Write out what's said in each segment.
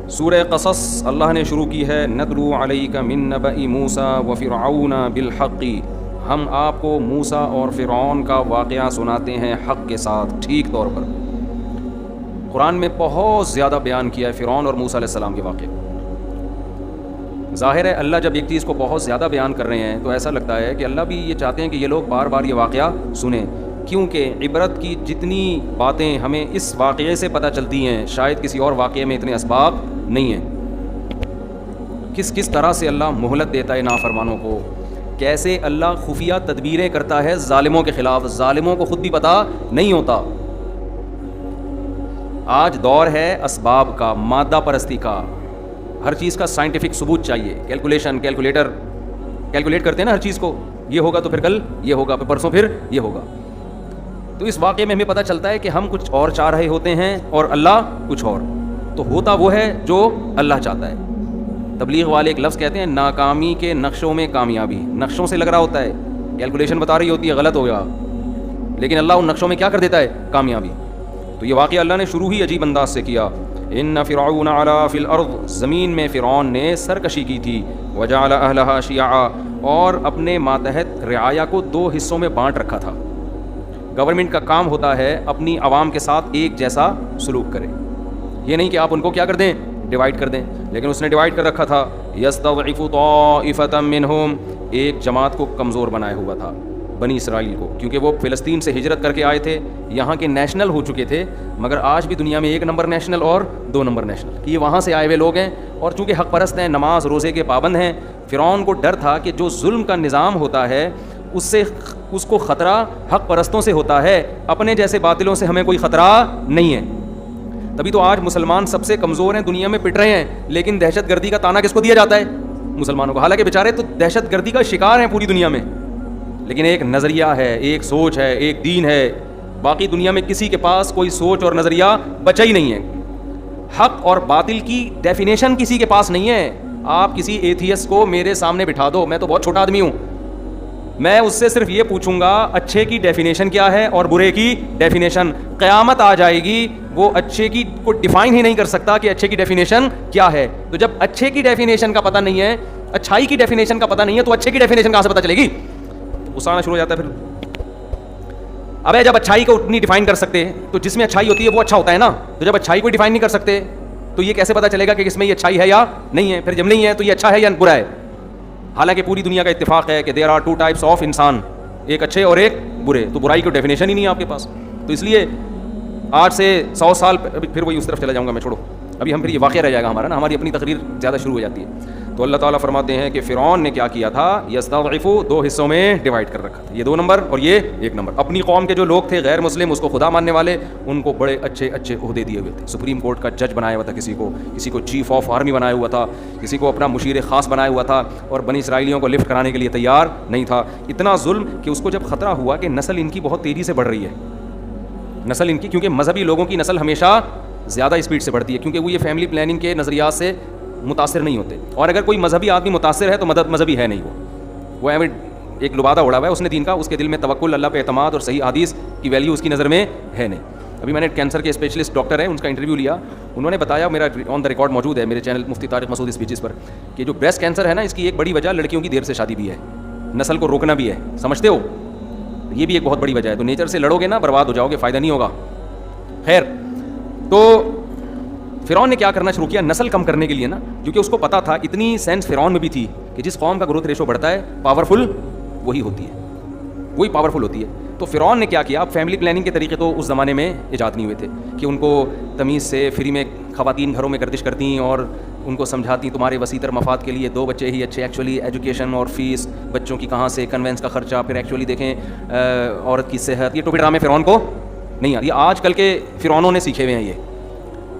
سورہ قصص اللہ نے شروع کی ہے، نتلو علیک من نبأ موسیٰ وفرعون بالحق، ہم آپ کو موسیٰ اور فرعون کا واقعہ سناتے ہیں حق کے ساتھ، ٹھیک طور پر۔ قرآن میں بہت زیادہ بیان کیا ہے فرعون اور موسیٰ علیہ السلام کے واقعے۔ ظاہر ہے اللہ جب ایک چیز کو بہت زیادہ بیان کر رہے ہیں تو ایسا لگتا ہے کہ اللہ بھی یہ چاہتے ہیں کہ یہ لوگ بار بار یہ واقعہ سنیں، کیونکہ عبرت کی جتنی باتیں ہمیں اس واقعے سے پتہ چلتی ہیں شاید کسی اور واقعے میں اتنے اسباق نہیں ہیں۔ کس طرح سے اللہ مہلت دیتا ہے نافرمانوں کو، کیسے اللہ خفیہ تدبیریں کرتا ہے ظالموں کے خلاف، ظالموں کو خود بھی پتہ نہیں ہوتا۔ آج دور ہے اسباب کا، مادہ پرستی کا، ہر چیز کا سائنٹیفک ثبوت چاہیے، کیلکولیٹ کرتے ہیں نا ہر چیز کو، یہ ہوگا تو پھر کل یہ ہوگا، پھر پرسوں پھر یہ ہوگا۔ تو اس واقعے میں ہمیں پتہ چلتا ہے کہ ہم کچھ اور چاہ رہے ہوتے ہیں اور اللہ کچھ اور، تو ہوتا وہ ہے جو اللہ چاہتا ہے۔ تبلیغ والے ایک لفظ کہتے ہیں، ناکامی کے نقشوں میں کامیابی، نقشوں سے لگ رہا ہوتا ہے، کیلکولیشن بتا رہی ہوتی ہے غلط ہو گیا، لیکن اللہ ان نقشوں میں کیا کر دیتا ہے؟ کامیابی۔ تو یہ واقعہ اللہ نے شروع ہی عجیب انداز سے کیا، ان فرعون علا فی الارض، زمین میں فرعون نے سرکشی کی تھی، وجعل اہلہا شیعا، اور اپنے ماتحت رعایا کو دو حصوں میں بانٹ رکھا تھا۔ گورنمنٹ کا کام ہوتا ہے اپنی عوام کے ساتھ ایک جیسا سلوک کرے، یہ نہیں کہ آپ ان کو کیا کر دیں؟ ڈیوائڈ کر دیں، لیکن اس نے ڈیوائڈ کر رکھا تھا۔ یستضعف طائفۃ منہم، ایک جماعت کو کمزور بنایا ہوا تھا، بنی اسرائیل کو، کیونکہ وہ فلسطین سے ہجرت کر کے آئے تھے، یہاں کے نیشنل ہو چکے تھے، مگر آج بھی دنیا میں ایک نمبر نیشنل اور دو نمبر نیشنل، کہ یہ وہاں سے آئے ہوئے لوگ ہیں، اور چونکہ حق پرست ہیں، نماز روزے کے پابند ہیں۔ فرعون کو ڈر تھا کہ جو ظلم کا نظام ہوتا ہے اس کو خطرہ حق پرستوں سے ہوتا ہے، اپنے جیسے باطلوں سے ہمیں کوئی خطرہ نہیں ہے۔ تبھی تو آج مسلمان سب سے کمزور ہیں، دنیا میں پٹ رہے ہیں، لیکن دہشت گردی کا تانا کس کو دیا جاتا ہے؟ مسلمانوں کو، حالانکہ بیچارے تو دہشت گردی کا شکار ہیں پوری دنیا میں، لیکن ایک نظریہ ہے، ایک سوچ ہے، ایک دین ہے، باقی دنیا میں کسی کے پاس کوئی سوچ اور نظریہ بچا ہی نہیں ہے۔ حق اور باطل کی ڈیفینیشن کسی کے پاس نہیں ہے۔ آپ کسی ایتھیسٹ کو میرے سامنے بٹھا دو، میں تو بہت چھوٹا آدمی ہوں، میں اس سے صرف یہ پوچھوں گا اچھے کی ڈیفینیشن کیا ہے اور برے کی ڈیفینیشن۔ قیامت آ جائے گی، وہ اچھے کی کو ڈیفائن ہی نہیں کر سکتا کہ اچھے کی ڈیفینیشن کیا ہے۔ تو جب اچھے کی ڈیفینیشن کا پتہ نہیں ہے، اچھائی کی ڈیفینیشن کا پتہ نہیں ہے، تو اچھے کی ڈیفینیشن کہاں سے پتہ چلے گی؟ غصہ آنا شروع ہو جاتا ہے پھر۔ ابے جب اچھائی کو نہیں ڈیفائن کر سکتے تو جس میں اچھائی ہوتی ہے وہ اچھا ہوتا ہے نا، تو جب اچھائی کو ڈیفائن نہیں کر سکتے تو یہ کیسے پتہ چلے گا کہ اس میں یہ اچھائی ہے یا نہیں ہے؟ پھر جب نہیں ہے تو یہ اچھا ہے یا برا ہے؟ حالانکہ پوری دنیا کا اتفاق ہے کہ there are two types of انسان، ایک اچھے اور ایک برے، تو برائی کی ڈیفینیشن ہی نہیں ہے آپ کے پاس۔ تو اس لیے آج سے 100 سال پھر وہی اس طرف چلا جاؤں گا میں، چھوڑو ابھی ہم، پھر یہ واقعہ رہ جائے گا ہمارا نا، ہماری اپنی تقریر زیادہ شروع ہو جاتی ہے۔ تو اللہ تعالیٰ فرماتے ہیں کہ فرعون نے کیا کیا تھا؟ یستضعف، دو حصوں میں ڈیوائڈ کر رکھا تھا، یہ 2 نمبر اور یہ 1 نمبر۔ اپنی قوم کے جو لوگ تھے غیر مسلم، اس کو خدا ماننے والے، ان کو بڑے اچھے اچھے عہدے دیے ہوئے تھے، سپریم کورٹ کا جج بنایا ہوا تھا کسی کو چیف آف آرمی بنایا ہوا تھا، کسی کو اپنا مشیر خاص بنایا ہوا تھا، اور بنی اسرائیلیوں کو لفٹ کرانے کے لیے تیار نہیں تھا۔ اتنا ظلم کہ اس کو جب خطرہ ہوا کہ نسل ان کی بہت تیزی سے بڑھ رہی ہے، نسل ان کی، کیونکہ مذہبی لوگوں کی نسل ہمیشہ زیادہ اسپیڈ سے بڑھتی ہے، کیونکہ وہ یہ فیملی پلاننگ کے نظریات سے متاثر نہیں ہوتے، اور اگر کوئی مذہبی آدمی متاثر ہے تو مذہبی ہے نہیں، وہ ایک لبادہ اڑا ہوا ہے اس نے دین کا، اس کے دل میں توکل، اللہ پہ اعتماد اور صحیح حدیث کی ویلیو اس کی نظر میں ہے نہیں۔ ابھی میں نے کینسر کے اسپیشلسٹ ڈاکٹر ہیں، ان کا انٹرویو لیا، انہوں نے بتایا، میرا آن دا ریکارڈ موجود ہے میرے چینل مفتی طارق مسعود اسپیچز پر، کہ جو بریسٹ کینسر ہے نا، اس کی ایک بڑی وجہ لڑکیوں کی دیر سے شادی بھی ہے، نسل کو روکنا بھی ہے، سمجھتے ہو؟ یہ بھی ایک بہت بڑی وجہ ہے۔ تو نیچر سے لڑو گے نا برباد ہو جاؤ گے، فائدہ نہیں ہوگا۔ خیر، تو فرعون نے کیا کرنا شروع کیا نسل کم کرنے کے لیے نا، کیونکہ اس کو پتا تھا، اتنی سینس فرعون میں بھی تھی کہ جس قوم کا گروتھ ریشو بڑھتا ہے پاورفل وہی ہوتی ہے، وہی پاورفل ہوتی ہے۔ تو فرعون نے کیا کیا؟ اب فیملی پلاننگ کے طریقے تو اس زمانے میں ایجاد نہیں ہوئے تھے کہ ان کو تمیز سے فری میں خواتین گھروں میں گردش کرتی اور ان کو سمجھاتی تمہارے وسیع مفاد کے لیے 2 بچے ہی اچھے، ایکچولی ایجوکیشن اور فیس بچوں کی کہاں سے، کنوینس کا خرچہ، پھر ایکچولی دیکھیں عورت کی صحت، یہ ٹوپی ڈرامے فرعون کو نہیں آتی۔ آج کل کے فرعونوں نے سیکھے ہوئے ہیں یہ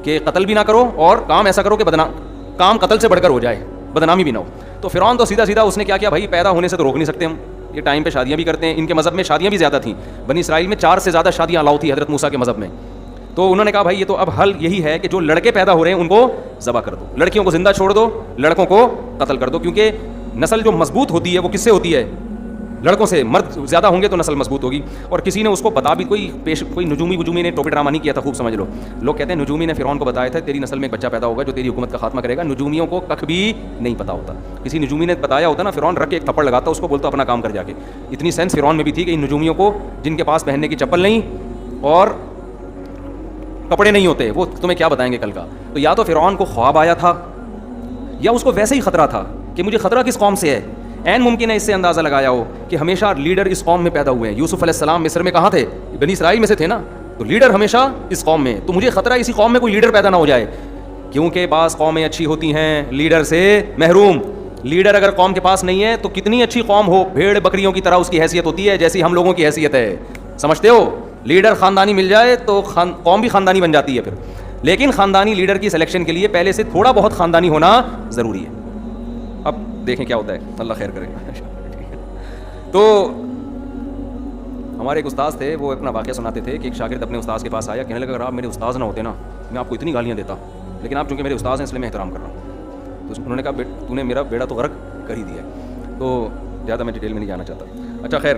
کہ قتل بھی نہ کرو اور کام ایسا کرو کہ کام قتل سے بڑھ کر ہو جائے، بدنامی بھی نہ ہو۔ تو فرعون تو سیدھا اس نے کیا کیا؟ بھائی پیدا ہونے سے تو روک نہیں سکتے ہم، یہ ٹائم پہ شادیاں بھی کرتے ہیں، ان کے مذہب میں شادیاں بھی زیادہ تھیں، بنی اسرائیل میں 4 سے زیادہ شادیاں الاؤ تھی حضرت موسیٰ کے مذہب میں۔ تو انہوں نے کہا بھائی یہ تو اب حل یہی ہے کہ جو لڑکے پیدا ہو رہے ہیں ان کو ذبح کر دو، لڑکیوں کو زندہ چھوڑ دو، لڑکوں کو قتل کر دو، کیونکہ نسل جو مضبوط ہوتی ہے وہ کس سے ہوتی ہے؟ لڑکوں سے مرد زیادہ ہوں گے تو نسل مضبوط ہوگی. اور کسی نے اس کو بتا بھی کوئی نجومی نے ٹوپی ڈرامہ نہیں کیا تھا, خوب سمجھ لو. لوگ کہتے ہیں نجومی نے فرعون کو بتایا تھا تیری نسل میں ایک بچہ پیدا ہوگا جو تیری حکومت کا خاتمہ کرے گا. نجومیوں کو کخ بھی نہیں پتا ہوتا. کسی نجومی نے بتایا ہوتا نا, فرعون رکھ کے ایک تھپڑ لگاتا, اس کو بولتا اپنا کام کر جا کے. اتنی سینس فرعون میں بھی تھی کہ ان نجومیوں کو جن کے پاس پہننے کی چپل نہیں اور کپڑے نہیں ہوتے وہ تمہیں کیا بتائیں گے کل کا. تو یا تو فرعون کو خواب آیا تھا یا اس کو ویسے ہی خطرہ تھا کہ مجھے خطرہ کس قوم سے ہے. عین ممکن ہے اس سے اندازہ لگایا ہو کہ ہمیشہ لیڈر اس قوم میں پیدا ہوئے ہیں. یوسف علیہ السلام مصر میں کہاں تھے؟ بنی اسرائیل میں سے تھے نا, تو لیڈر ہمیشہ اس قوم میں. تو مجھے خطرہ اسی قوم میں کوئی لیڈر پیدا نہ ہو جائے, کیونکہ بعض قومیں اچھی ہوتی ہیں لیڈر سے محروم. لیڈر اگر قوم کے پاس نہیں ہے تو کتنی اچھی قوم ہو, بھیڑ بکریوں کی طرح اس کی حیثیت ہوتی ہے جیسی ہم لوگوں کی حیثیت ہے. سمجھتے ہو؟ لیڈر خاندانی مل جائے تو قوم بھی خاندانی بن جاتی ہے پھر. لیکن خاندانی لیڈر کی سلیکشن کے لیے پہلے سے تھوڑا بہت خاندانی ہونا ضروری ہے. اب دیکھیں کیا ہوتا ہے, اللہ خیر کرے گا. تو ہمارے ایک استاذ تھے, وہ اپنا واقعہ سناتے تھے کہ ایک شاگرد اپنے استاذ کے پاس آیا, کہنے لگا اگر آپ میرے استاذ نہ ہوتے نا میں آپ کو اتنی گالیاں دیتا, لیکن آپ چونکہ میرے استاذ ہیں اس لیے میں احترام کر رہا ہوں. تو انہوں نے کہا تو نے میرا بیڑا تو غرق کر ہی دیا. تو زیادہ میں ڈیٹیل میں نہیں جانا چاہتا. اچھا خیر,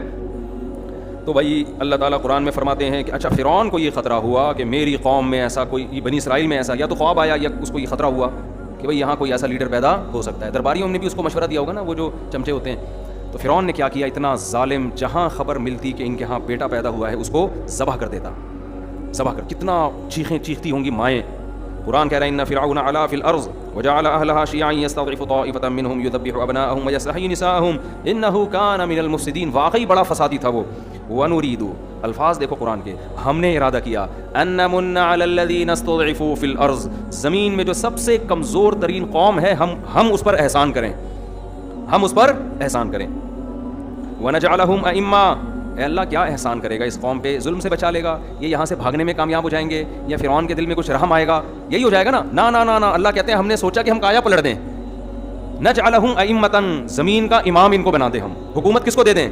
تو بھائی اللہ تعالیٰ قرآن میں فرماتے ہیں کہ اچھا فرعون کو یہ خطرہ ہوا کہ میری قوم میں ایسا کوئی, بنی اسرائیل میں ایسا, یا تو خواب آیا یا اس کو یہ خطرہ ہوا کہ بھئی یہاں کوئی ایسا لیڈر پیدا ہو سکتا ہے. درباریوں نے بھی اس کو مشورہ دیا ہوگا نا, وہ جو چمچے ہوتے ہیں. تو فرعون نے کیا کیا, اتنا ظالم, جہاں خبر ملتی کہ ان کے ہاں بیٹا پیدا ہوا ہے اس کو ذبح کر دیتا. ذبح کر, کتنا چیخیں چیختی ہوں گی مائیں. قرآن کہہ رہا ہے ان فرعون علا فی الارض وجعل اہلها شیعا یستضعف طائفة منهم یذبح ابناءهم ویستحیی نساءهم انه کان من المفسدین. واقعی بڑا فسادی تھا وہ. ونريد, الفاظ دیکھو قرآن کے, ہم نے ارادہ کیا ان نمن علی الذین استضعفوا فی الارض, زمین میں جو سب سے کمزور ترین قوم ہے ہم اس پر احسان کریں, ہم اس پر احسان کریں. ونجعلہم ائمہ, اے اللہ کیا احسان کرے گا, اس قوم پہ ظلم سے بچا لے گا, یہ یہاں سے بھاگنے میں کامیاب ہو جائیں گے, یا فرعون کے دل میں کچھ رحم آئے گا, یہی ہو جائے گا نا. نا نا نا نا, اللہ کہتے ہیں ہم نے سوچا کہ ہم کایا پلٹ دیں. نجعلہم ائمۃ, زمین کا امام ان کو بنا دیں ہم. حکومت کس کو دے دیں؟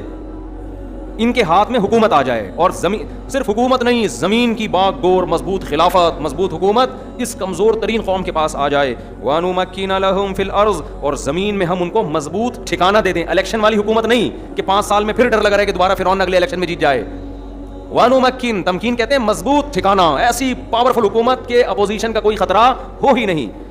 ان کے ہاتھ میں حکومت آ جائے, اور زمین, صرف حکومت نہیں, زمین کی باغ گور, مضبوط خلافت, مضبوط حکومت اس کمزور ترین قوم کے پاس آ جائے. وَنُمَكِّنَ لَهُمْ فِي الْأَرْضِ, اور زمین میں ہم ان کو مضبوط ٹھکانہ دے دیں. الیکشن والی حکومت نہیں کہ 5 سال میں پھر ڈر لگا رہے کہ دوبارہ فرعون اگلے الیکشن میں جیت جائے. وَنُمَكِّنَ, تمکین کہتے ہیں مضبوط ٹھکانہ, ایسی پاورفل حکومت کے اپوزیشن کا کوئی خطرہ ہو ہی نہیں.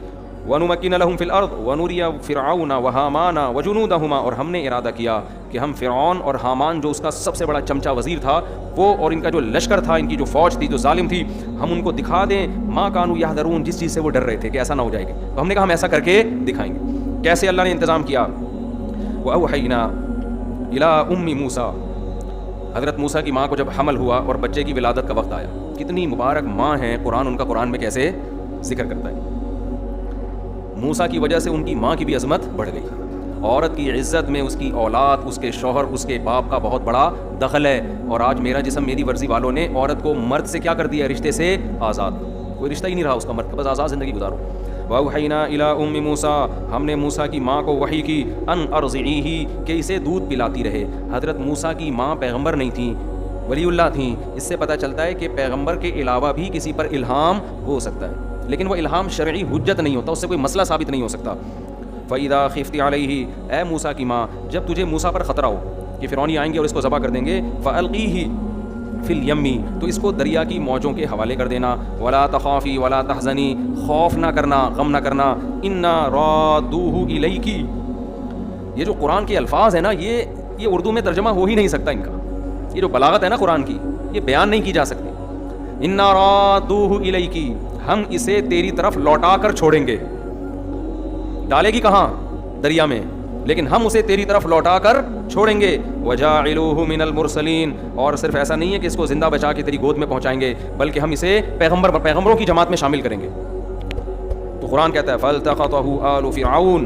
وَنُمَكِّنَ لَهُمْ فِي الْأَرْضِ وَنُرِيَ فِرْعَوْنَ وَهَامَانَ وَجُنُودَهُمَا, اور ہم نے ارادہ کیا کہ ہم فرعون اور حامان جو اس کا سب سے بڑا چمچا وزیر تھا وہ, اور ان کا جو لشکر تھا, ان کی جو فوج تھی جو ظالم تھی, ہم ان کو دکھا دیں ما كانوا يحذرون, جس چیز سے وہ ڈر رہے تھے کہ ایسا نہ ہو جائے گا. تو ہم نے کہا ہم ایسا کر کے دکھائیں گے. کیسے اللہ نے انتظام کیا؟ وَأَوْحَيْنَا إِلَىٰ أُمِّ مُوسَىٰ, حضرت موسیٰ کی ماں کو جب حمل ہوا اور بچے کی ولادت کا وقت آیا, کتنی مبارک ماں ہیں, قرآن ان کا قرآن میں کیسے ذکر کرتا ہے. موسیٰ کی وجہ سے ان کی ماں کی بھی عظمت بڑھ گئی. عورت کی عزت میں اس کی اولاد, اس کے شوہر, اس کے باپ کا بہت بڑا دخل ہے. اور آج میرا جسم میری ورزی والوں نے عورت کو مرد سے کیا کر دیا ہے, رشتے سے آزاد. کوئی رشتہ ہی نہیں رہا اس کا مرد کا, بس آزاد زندگی گزارو. وَأَوْحَيْنَا إِلَىٰ أُمِّ مُوسَىٰ, ہم نے موسیٰ کی ماں کو وحی کی, ان ارضعیہ, کہ اسے دودھ پلاتی رہے. حضرت موسیٰ کی ماں پیغمبر نہیں تھیں, ولی اللہ تھیں. اس سے پتہ چلتا ہے کہ پیغمبر کے علاوہ بھی کسی پر الہام ہو سکتا ہے, لیکن وہ الہام شرعی حجت نہیں ہوتا, اس سے کوئی مسئلہ ثابت نہیں ہو سکتا. فَإِذَا خِفْتِ عَلَيْهِ, اے موسیٰ کی ماں, جب تجھے موسیٰ پر خطرہ ہو کہ فرعونی آئیں گے اور اس کو ذبح کر دیں گے, فَأَلْقِيهِ فِي الْيَمِّ, تو اس کو دریا کی موجوں کے حوالے کر دینا. وَلَا تَخَافِي وَلَا تَحْزَنِي, خوف نہ کرنا, غم نہ کرنا. إِنَّا رَادُّوهُ إِلَيْكِ, یہ جو قرآن کے الفاظ ہیں نا, یہ اردو میں ترجمہ ہو ہی نہیں سکتا ان کا. یہ جو بلاغت ہے نا قرآن کی, یہ بیان نہیں کی جا سکتی. إِنَّا رَادُّوهُ إِلَيْكِ, ہم اسے تیری طرف لوٹا کر چھوڑیں گے. ڈالے گی کہاں؟ دریا میں, لیکن ہم اسے تیری طرف لوٹا کر چھوڑیں گے. وَجَاعِلُوهُ مِنَ الْمُرْسَلِينَ, اور صرف ایسا نہیں ہے کہ اس کو زندہ بچا کے تیری گود میں پہنچائیں گے, بلکہ ہم اسے پیغمبروں کی جماعت میں شامل کریں گے. تو قرآن کہتا ہے فَالْتَقَطَهُ آلُ فِرْعَوْنَ,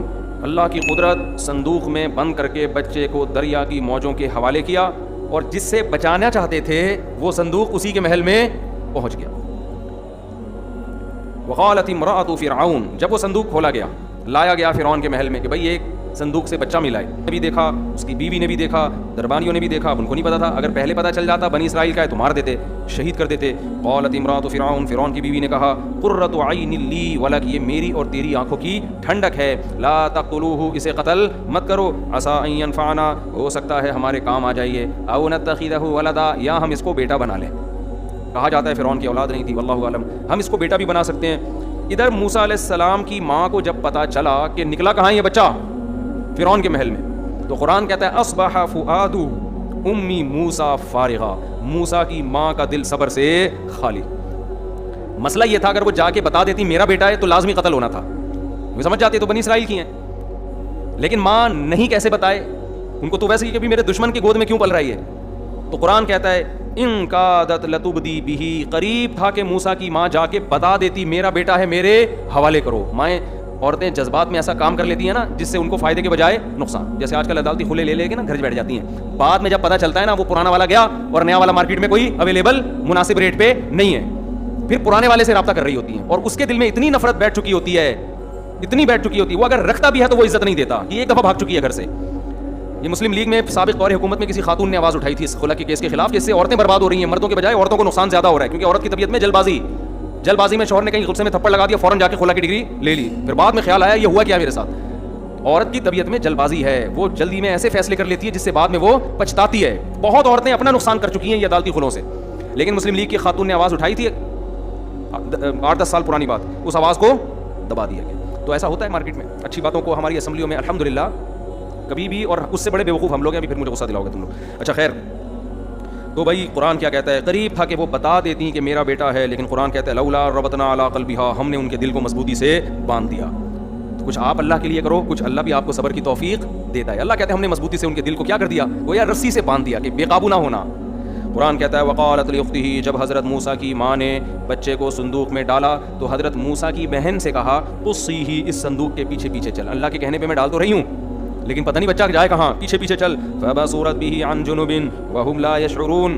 اللہ کی قدرت, صندوق میں بند کر کے بچے کو دریا کی موجوں کے حوالے کیا, اور جس سے بچانا چاہتے تھے وہ صندوق اسی کے محل میں پہنچ گیا. وقالت امرأۃ فرعون, جب وہ صندوق کھولا گیا, لایا گیا فرعون کے محل میں کہ بھئی ایک صندوق سے بچہ ملا ہے, بھی دیکھا, اس کی بیوی نے بھی دیکھا, دربانیوں نے بھی دیکھا, اب ان کو نہیں پتا تھا. اگر پہلے پتا چل جاتا بنی اسرائیل کا ہے تو مار دیتے, شہید کر دیتے. قالت امرأۃ فرعون, فرعون کی بیوی نے کہا, قرۃ عین لی ولک, یہ میری اور تیری آنکھوں کی ٹھنڈک ہے. لا تقتلوہ, اسے قتل مت کرو. عسیٰ ان ینفعنا, ہو سکتا ہے ہمارے کام آ جائیے. او نتخذہ ولدا, یا ہم اس کو بیٹا بنا لیں. کہا جاتا ہے فرعون کی اولاد نہیں تھی, واللہ اعلم, ہم اس کو بیٹا بھی بنا سکتے ہیں. ادھر موسیٰ علیہ السلام کی ماں کو جب پتا چلا کہ نکلا کہاں یہ بچہ, فرعون کے محل میں, تو قرآن کہتا ہے اصبح فؤاد امی موسیٰ فارغا, موسیٰ کی ماں کا دل صبر سے خالی. مسئلہ یہ تھا اگر وہ جا کے بتا دیتی میرا بیٹا ہے تو لازمی قتل ہونا تھا, وہ سمجھ جاتے تو بنی اسرائیل کی ہیں. لیکن ماں نہیں کیسے بتائے, ان کو تو ویسے ہی کہ میرے دشمن کی گود میں کیوں پل رہی ہے. تو قرآن کہتا ہے ان کادت لتبدی بہی, قریب تھا کہ موسیٰ کی ماں جا کے بتا دیتی میرا بیٹا ہے میرے حوالے کرو. مائیں عورتیں جذبات میں ایسا کام کر لیتی ہیں نا جس سے ان کو فائدے کے بجائے نقصان. جیسے آج کل عدالتی کھلے لے کے نا گھر بیٹھ جاتی ہیں, بعد میں جب پتہ چلتا ہے نا وہ پرانا والا گیا اور نیا والا مارکیٹ میں کوئی اویلیبل مناسب ریٹ پہ نہیں ہے, پھر پرانے والے سے رابطہ کر رہی ہوتی ہیں, اور اس کے دل میں اتنی نفرت بیٹھ چکی ہوتی ہے, اتنی بیٹھ چکی ہوتی ہے, وہ اگر رکھتا بھی ہے تو وہ عزت نہیں دیتا. یہ ایک دفعہ بھاگ چکی ہے گھر سے. یہ مسلم لیگ میں سابق دور حکومت میں کسی خاتون نے آواز اٹھائی تھی اس خلا کے کیس کے خلاف, جس سے عورتیں برباد ہو رہی ہیں, مردوں کے بجائے عورتوں کو نقصان زیادہ ہو رہا ہے, کیونکہ عورت کی طبیعت میں جلد بازی میں شوہر نے کہیں غصے میں تھپڑ لگا دیا, فوراً جا کے خلا کی ڈگری لے لی, پھر بعد میں خیال آیا یہ ہوا کیا میرے ساتھ. عورت کی طبیعت میں جلد بازی ہے, وہ جلدی میں ایسے فیصلے کر لیتی ہے جس سے بعد میں وہ پچھتاتی ہے. بہت عورتیں اپنا نقصان کر چکی ہیں یہ عدالتی خلوں سے, لیکن مسلم لیگ کی خاتون نے آواز اٹھائی تھی 8-10 سال پرانی بات, اس آواز کو دبا دیا گیا. تو ایسا ہوتا ہے مارکیٹ میں, اچھی باتوں کو ہماری اسمبلیوں میں الحمدللہ کبھی بھی, اور اس سے بڑے بیوقوف ہم لوگ ہیں, ابھی پھر مجھے غصہ دلاؤ گے تم لوگ. اچھا خیر, تو بھائی قرآن کیا کہتا ہے, قریب تھا کہ وہ بتا دیتی کہ میرا بیٹا ہے, لیکن قرآن کہتا ہے لولا ربطنا علی قلبها, ہم نے ان کے دل کو مضبوطی سے باندھ دیا. تو کچھ آپ اللہ کے لیے کرو, کچھ اللہ بھی آپ کو صبر کی توفیق دیتا ہے. اللہ کہتا ہے ہم نے مضبوطی سے ان کے دل کو کیا کر دیا, گویا رسی سے باندھ دیا کہ بے قابو نہ ہونا. قرآن کہتا ہے وقالت لاختہ, جب حضرت موسیٰ کی ماں نے بچے کو صندوق میں ڈالا تو حضرت موسیٰ کی بہن سے کہا قصیہ, اس صندوق کے پیچھے پیچھے چل. اللہ کے کہنے پہ میں ڈال تو رہی ہوں لیکن پتہ نہیں بچہ جائے کہاں, پیچھے پیچھے چل. فبصرت به عن جنب وهم لا يشعرون,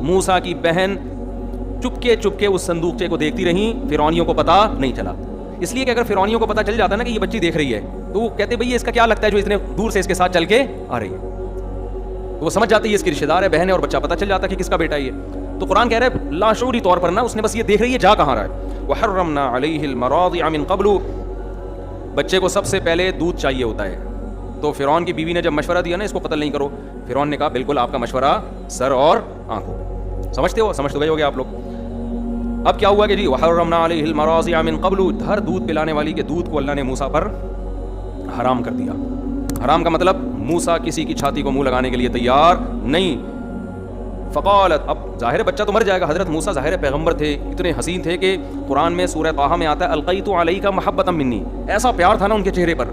موسیٰ کی بہن چپ کے اس صندوقچے کو دیکھتی رہیں, فرعونیوں کو پتہ نہیں چلا. اس لیے کہ اگر فرعونیوں کو پتہ چل جاتا نا کہ یہ بچی دیکھ رہی ہے تو وہ کہتے بھئی اس کا کیا لگتا ہے جو اتنے دور سے اس کے ساتھ چل کے آ رہی ہے, تو وہ سمجھ جاتے ہیں اس کی رشتہ دار ہے, بہن ہے, اور بچہ پتہ چل جاتا کہ کس کا بیٹا ہے یہ. تو قرآن کہہ رہا ہے لاشعوری طور پر نا اس نے بس یہ دیکھ رہی ہے جا کہاں رہا ہے. وحرمنا علیہ المراضع من قبل, بچے کو سب سے پہلے دودھ چاہیے ہوتا ہے. تو فرعون کی بیوی نے جب مشورہ دیا نا اس کو قتل نہیں کرو, فرعون نے کہا بالکل آپ کا مشورہ سر اور آنکھوں. سمجھتے ہو, سمجھ تو گئے ہوگے آپ لوگ. اب کیا ہوا کہ جی وحرمنا علیہ المراضع من قبل, ہر دودھ پلانے والی کے دودھ کو اللہ نے موسیٰ پر حرام کر دیا. حرام کا مطلب موسیٰ کسی کی چھاتی کو منہ لگانے کے لیے تیار نہیں. فقالت, اب ظاہر بچہ تو مر جائے گا. حضرت موسیٰ ظاہر پیغمبر تھے, اتنے حسین تھے کہ قرآن میں سورہ طٰہٰ میں آتا ہے القیت علیک محبۃ منی, ایسا پیار تھا نا ان کے چہرے پر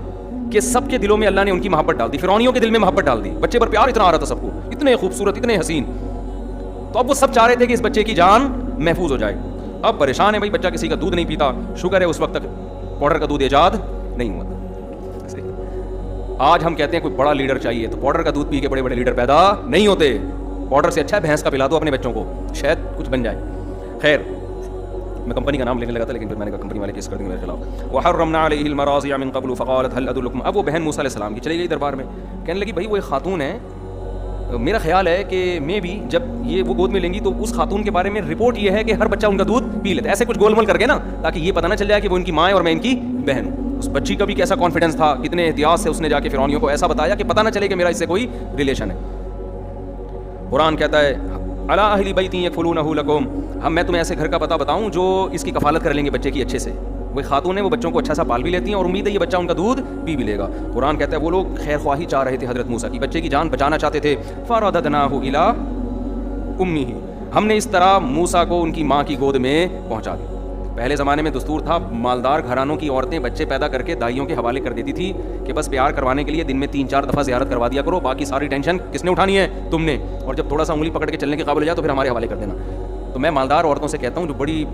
کہ سب کے دلوں میں اللہ نے ان کی محبت ڈال دی. فرعونیوں کے دل میں محبت ڈال دی, بچے پر پیار اتنا آ رہا تھا سب کو, اتنے خوبصورت, اتنے حسین. تو اب وہ سب چاہ رہے تھے کہ اس بچے کی جان محفوظ ہو جائے. اب پریشان ہے بھائی, بچہ کسی کا دودھ نہیں پیتا, شکر ہے اس وقت تک پاؤڈر کا دودھ ایجاد نہیں ہوا تھا. آج ہم کہتے ہیں کوئی بڑا لیڈر چاہیے تو پاؤڈر کا دودھ پی کے بڑے بڑے لیڈر پیدا نہیں ہوتے. پاؤڈر سے اچھا ہے بھینس کا پلا دو اپنے بچوں کو, شاید کچھ بن جائے. خیر, میں کمپنی کا نام لینے لگا تھا لیکن پھر میں نے کہا کمپنی والے کیس کر دیں گے میرے خلاف. وحرمنا علیہ المراضع من قبل فقالت هل ادلکم, اب وہ بہن موسیٰ علیہ السلام کی چلی گئی دربار میں, کہنے لگی بھائی وہ ایک خاتون ہے, میرا خیال ہے کہ میں بھی جب یہ وہ گود میں لیں گی تو اس خاتون کے بارے میں رپورٹ یہ ہے کہ ہر بچہ ان کا دودھ پی لیتا ہے, ایسے کچھ گول مول کر کے نا, تاکہ یہ پتہ نہ چل جائے کہ وہ ان کی ماں ہے اور میں ان کی بہن ہوں. اس بچی کا بھی کیسا کانفیڈنس تھا, کتنے احتیاط سے اس نے جا کے فرعونیوں کو ایسا بتایا کہ پتہ نہ چلے کہ میرا اس سے کوئی ریلیشن ہے. قرآن کہتا ہے علی اہل بیت یکفلونہ لکم, میں تمہیں ایسے گھر کا پتہ بتاؤں جو اس کی کفالت کر لیں گے بچے کی اچھے سے. وہ خاتون ہے, وہ بچوں کو اچھا سا پال بھی لیتی ہیں اور امید ہے یہ بچہ ان کا دودھ پی بھی لے گا. قرآن کہتا ہے وہ لوگ خیر خواہی چاہ رہے تھے حضرت موسیٰ کی, بچے کی جان بچانا چاہتے تھے. فرددناہ الی امہ, ہم نے اس طرح موسیٰ کو ان کی ماں کی گود میں پہنچا دیا. پہلے زمانے میں دستور تھا, مالدار گھرانوں کی عورتیں بچے پیدا کر کے دائیوں کے حوالے کر دیتی تھی کہ بس پیار کروانے کے لیے دن میں 3-4 دفعہ زیارت کروا دیا کرو, باقی ساری ٹینشن کس نے اٹھانی ہے, تم نے, اور جب تھوڑا سا انگلی پکڑ کے چلنے کے قابل ہو جائے تو پھر ہمارے حوالے کر دینا. تو میں مالدار عورتوں سے کہتا ہوں جو بڑی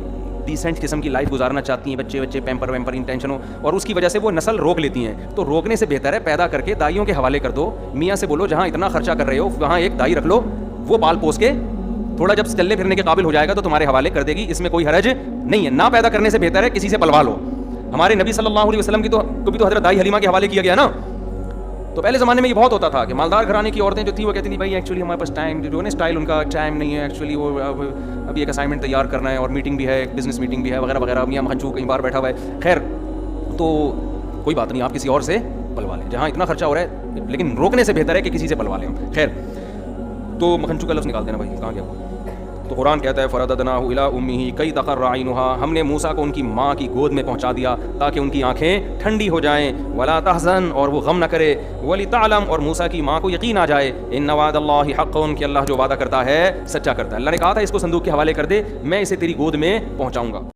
ڈیسنٹ قسم کی لائف گزارنا چاہتی ہیں, بچے پیمپر ان ٹینشن ہو, اور اس کی وجہ سے وہ نسل روک لیتی ہیں, تو روکنے سے بہتر ہے پیدا کر کے دائیوں کے حوالے کر دو. میاں سے بولو جہاں اتنا خرچہ کر رہے ہو وہاں ایک دائی رکھ لو, وہ پال پوس کے تھوڑا جب چلنے پھرنے کے قابل ہو جائے گا تو تمہارے حوالے کر دے گی, اس میں کوئی حرج نہیں ہے. نہ پیدا کرنے سے بہتر ہے کسی سے پلوا لو. ہمارے نبی صلی اللہ علیہ وسلم کی تو کبھی تو حضرت دائی حلیمہ کے حوالے کیا گیا نا, تو پہلے زمانے میں یہ بہت ہوتا تھا کہ مالدار گھرانے کی عورتیں جو تھی وہ کہتی تھیں بھائی ایکچولی ہمارے پاس ٹائم جو ہے نا اسٹائل ان کا ٹائم نہیں ہے, ایکچولی وہ ابھی ایک اسائنمنٹ تیار کرنا ہے اور میٹنگ بھی ہے, بزنس میٹنگ بھی ہے وغیرہ وغیرہ, میاں مکھن چو کہیں باہر بیٹھا ہوا ہے. خیر تو کوئی بات نہیں, آپ کسی اور سے پلوا لیں, جہاں اتنا خرچہ ہو رہا ہے, لیکن روکنے سے بہتر ہے کہ کسی سے پلوا لیں. خیر تو مکھن چو کا لفظ نکال دینا بھائی, کہاں گیا وہ. تو قرآن کہتا ہے فرددناہ الی امہ کئی تقر عینہا, ہم نے موسیٰ کو ان کی ماں کی گود میں پہنچا دیا تاکہ ان کی آنکھیں ٹھنڈی ہو جائیں, ولا تحزن اور وہ غم نہ کرے, ولتعلم اور موسیٰ کی ماں کو یقین آ جائے, ان وعد اللہ حق کہ اللہ جو وعدہ کرتا ہے سچا کرتا ہے. اللہ نے کہا تھا اس کو صندوق کے حوالے کر دے, میں اسے تیری گود میں پہنچاؤں گا.